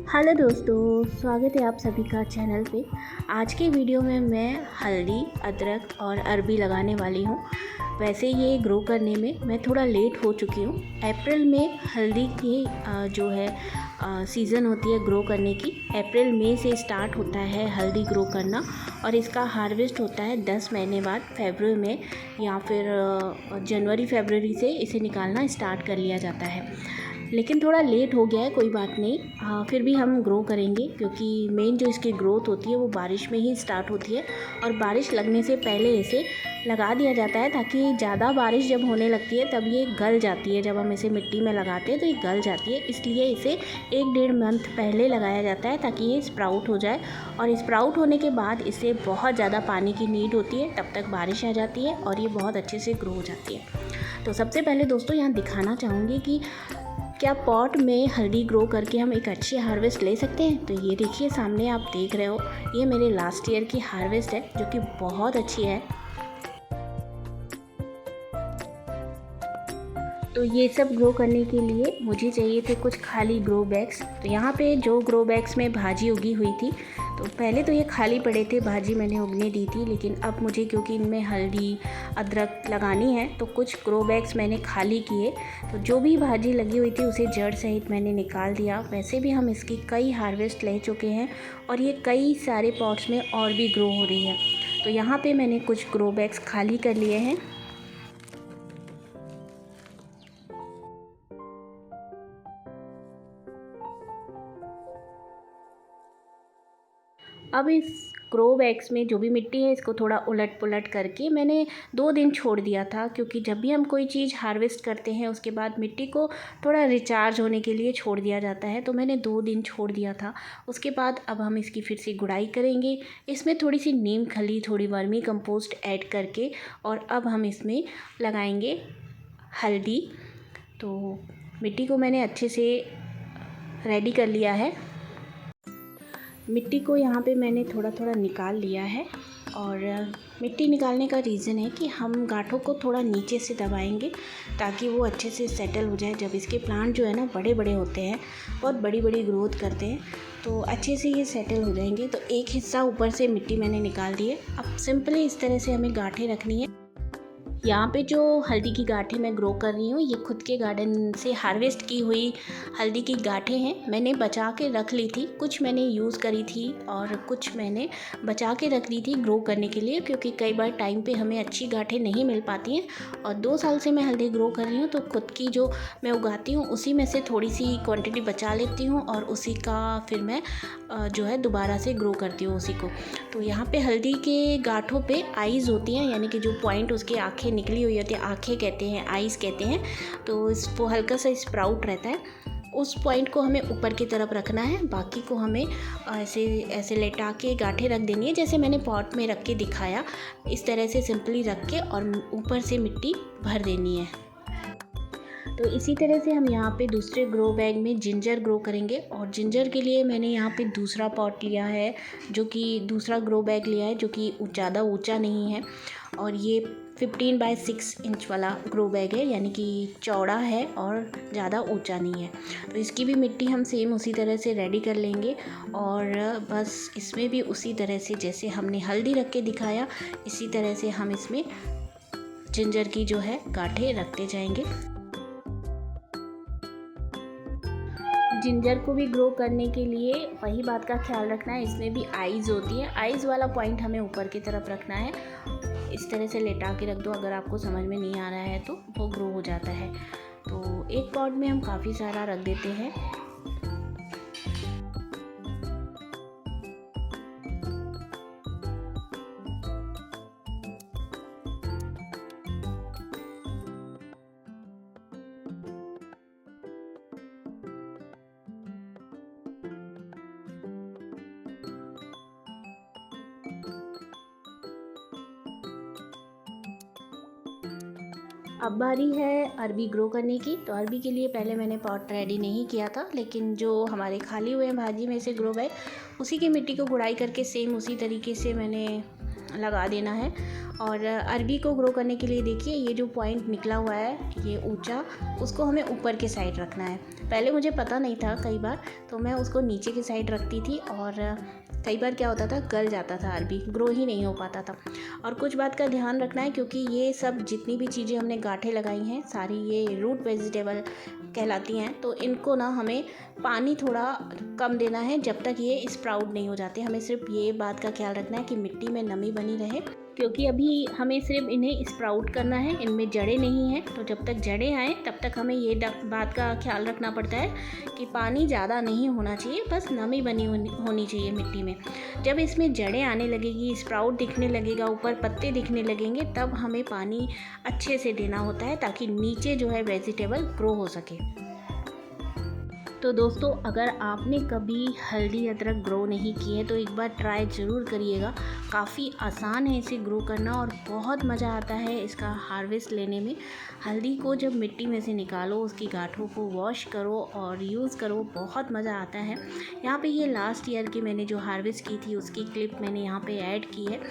Hello दोस्तों, स्वागत है आप सभी का चैनल पे। आज के वीडियो में मैं हल्दी, अदरक और अरबी लगाने वाली हूँ। वैसे ये ग्रो करने में मैं थोड़ा लेट हो चुकी हूँ। अप्रैल में हल्दी की जो है सीज़न होती है ग्रो करने की। अप्रैल मई से स्टार्ट होता है हल्दी ग्रो करना और इसका हार्वेस्ट होता है 10 महीने बाद फरवरी में या फिर जनवरी फरवरी से इसे निकालना स्टार्ट कर लिया जाता है। लेकिन थोड़ा लेट हो गया है, कोई बात नहीं। फिर भी हम ग्रो करेंगे क्योंकि मेन जो इसकी ग्रोथ होती है वो बारिश में ही स्टार्ट होती है और बारिश लगने से पहले इसे लगा दिया जाता है ताकि ज़्यादा बारिश जब होने लगती है तब ये गल जाती है। जब हम इसे मिट्टी में लगाते हैं तो ये गल जाती है, इसलिए इसे 1-1.5 मंथ पहले लगाया जाता है ताकि ये स्प्राउट हो जाए। और स्प्राउट होने के बाद इसे बहुत ज़्यादा पानी की नीड होती है, तब तक बारिश आ जाती है और ये बहुत अच्छे से ग्रो हो जाती है। तो सबसे पहले दोस्तों यहाँ दिखाना चाहूँगी कि क्या पॉट में हल्दी ग्रो करके हम एक अच्छी हार्वेस्ट ले सकते हैं। तो ये देखिए, सामने आप देख रहे हो, ये मेरे लास्ट ईयर की हार्वेस्ट है जो कि बहुत अच्छी है। तो ये सब ग्रो करने के लिए मुझे चाहिए थे कुछ खाली ग्रो बैग्स। तो यहाँ पे जो ग्रो बैग्स में भाजी उगी हुई थी, तो पहले तो ये खाली पड़े थे, भाजी मैंने उगने दी थी। लेकिन अब मुझे क्योंकि इनमें हल्दी अदरक लगानी है तो कुछ ग्रो बैग्स मैंने खाली किए। तो जो भी भाजी लगी हुई थी उसे जड़ सहित मैंने निकाल दिया। वैसे भी हम इसकी कई हार्वेस्ट ले चुके हैं और ये कई सारे पॉट्स में और भी ग्रो हो रही है। तो यहाँ पर मैंने कुछ ग्रो बैग्स खाली कर लिए हैं। अब इस ग्रो बैग्स में जो भी मिट्टी है इसको थोड़ा उलट पुलट करके मैंने 2 दिन छोड़ दिया था, क्योंकि जब भी हम कोई चीज़ हार्वेस्ट करते हैं उसके बाद मिट्टी को थोड़ा रिचार्ज होने के लिए छोड़ दिया जाता है। तो मैंने 2 दिन छोड़ दिया था। उसके बाद अब हम इसकी फिर से गुड़ाई करेंगे। इसमें थोड़ी सी नीम खली, थोड़ी वर्मी कंपोस्ट ऐड करके और अब हम इसमें लगाएंगे हल्दी। तो मिट्टी को मैंने अच्छे से रेडी कर लिया है। मिट्टी को यहाँ पे मैंने थोड़ा थोड़ा निकाल लिया है और मिट्टी निकालने का रीज़न है कि हम गांठों को थोड़ा नीचे से दबाएंगे ताकि वो अच्छे से सेटल हो जाए। जब इसके प्लांट जो है ना बड़े बड़े होते हैं, बहुत बड़ी बड़ी ग्रोथ करते हैं, तो अच्छे से ये सेटल हो जाएंगे। तो एक हिस्सा ऊपर से मिट्टी मैंने निकाल दी है। अब सिंपली इस तरह से हमें गांठें रखनी है। यहाँ पे जो हल्दी की गांठें मैं ग्रो कर रही हूँ, ये खुद के गार्डन से हार्वेस्ट की हुई हल्दी की गांठें हैं। मैंने बचा के रख ली थी, कुछ मैंने यूज़ करी थी और कुछ मैंने बचा के रख ली थी ग्रो करने के लिए, क्योंकि कई बार टाइम पे हमें अच्छी गांठें नहीं मिल पाती हैं। और 2 साल से मैं हल्दी ग्रो कर रही हूँ, तो खुद की जो मैं उगाती हूँ उसी में से थोड़ी सी क्वान्टिटी बचा लेती हूँ और उसी का फिर मैं जो है दोबारा से ग्रो करती हूँ उसी को। तो यहाँ पे हल्दी के गांठों पे आइज़ होती हैं, यानी कि जो पॉइंट उसकी आँखें निकली हुई होती है, आँखें कहते हैं, आइज़ कहते हैं। तो इस वो हल्का सा स्प्राउट रहता है, उस पॉइंट को हमें ऊपर की तरफ रखना है। बाकी को हमें ऐसे ऐसे लेटा के गांठें रख देनी है, जैसे मैंने पॉट में रख के दिखाया। इस तरह से सिंपली रख के और ऊपर से मिट्टी भर देनी है। तो इसी तरह से हम यहाँ पे दूसरे ग्रो बैग में जिंजर ग्रो करेंगे। और जिंजर के लिए मैंने यहाँ पे दूसरा पॉट लिया है, जो कि दूसरा ग्रो बैग लिया है जो कि ज़्यादा ऊंचा नहीं है। और ये 15x6 इंच वाला ग्रो बैग है, यानी कि चौड़ा है और ज़्यादा ऊंचा नहीं है। तो इसकी भी मिट्टी हम सेम उसी तरह से रेडी कर लेंगे और बस इसमें भी उसी तरह से जैसे हमने हल्दी रख के दिखाया, इसी तरह से हम इसमें जिंजर की जो है गांठें रखते जाएंगे। जिंजर को भी ग्रो करने के लिए वही बात का ख्याल रखना है, इसमें भी आइज़ होती है। आइज़ वाला पॉइंट हमें ऊपर की तरफ रखना है। इस तरह से लेटा के रख दो, अगर आपको समझ में नहीं आ रहा है तो वो ग्रो हो जाता है। तो एक पॉट में हम काफ़ी सारा रख देते हैं। अब बारी है अरबी ग्रो करने की। तो अरबी के लिए पहले मैंने पॉट रेडी नहीं किया था, लेकिन जो हमारे खाली हुए भाजी में से ग्रो बैग, उसी की मिट्टी को गुड़ाई करके सेम उसी तरीके से मैंने लगा देना है। और अरबी को ग्रो करने के लिए देखिए, ये जो पॉइंट निकला हुआ है ये ऊंचा, उसको हमें ऊपर के साइड रखना है पहले मुझे पता नहीं था कई बार, तो मैं उसको नीचे की साइड रखती थी और कई बार क्या होता था, गल जाता था अरबी, ग्रो ही नहीं हो पाता था। और कुछ बात का ध्यान रखना है, क्योंकि ये सब जितनी भी चीज़ें हमने गांठें लगाई हैं सारी ये रूट वेजिटेबल कहलाती हैं, तो इनको ना हमें पानी थोड़ा कम देना है जब तक ये स्प्राउट नहीं हो जाते। हमें सिर्फ ये बात का ख्याल रखना है कि मिट्टी में नमी बनी रहे, क्योंकि अभी हमें सिर्फ इन्हें स्प्राउट करना है, इनमें जड़ें नहीं हैं। तो जब तक जड़ें आएँ तब तक हमें ये बात का ख्याल रखना पड़ता है कि पानी ज़्यादा नहीं होना चाहिए, बस नमी बनी होनी चाहिए मिट्टी में। जब इसमें जड़ें आने लगेगी, स्प्राउट दिखने लगेगा, ऊपर पत्ते दिखने लगेंगे, तब हमें पानी अच्छे से देना होता है ताकि नीचे जो है वेजिटेबल ग्रो हो सके। तो दोस्तों, अगर आपने कभी हल्दी अदरक ग्रो नहीं की है तो एक बार ट्राई ज़रूर करिएगा। काफ़ी आसान है इसे ग्रो करना और बहुत मज़ा आता है इसका हार्वेस्ट लेने में। हल्दी को जब मिट्टी में से निकालो, उसकी गांठों को वॉश करो और यूज़ करो, बहुत मज़ा आता है। यहाँ पे ये लास्ट ईयर की मैंने जो हार्वेस्ट की थी उसकी क्लिप मैंने यहाँ पे ऐड की है।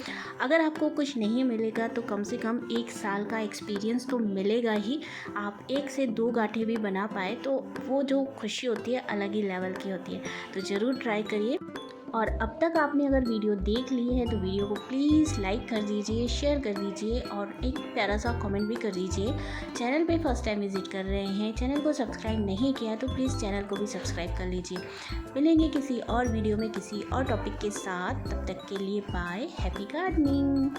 अगर आपको कुछ नहीं मिलेगा तो कम से कम 1 साल का एक्सपीरियंस तो मिलेगा ही। आप 1 से 2 गांठें भी बना पाए तो वो जो खुशी होती है अलग ही लेवल की होती है। तो ज़रूर ट्राई करिए। और अब तक आपने अगर वीडियो देख ली है तो वीडियो को प्लीज़ लाइक कर दीजिए, शेयर कर दीजिए और एक प्यारा सा कमेंट भी कर दीजिए। चैनल पे फर्स्ट टाइम विज़िट कर रहे हैं, चैनल को सब्सक्राइब नहीं किया तो प्लीज़ चैनल को भी सब्सक्राइब कर लीजिए। मिलेंगे किसी और वीडियो में किसी और टॉपिक के साथ, तब तक के लिए बाय, हैप्पी गार्डनिंग।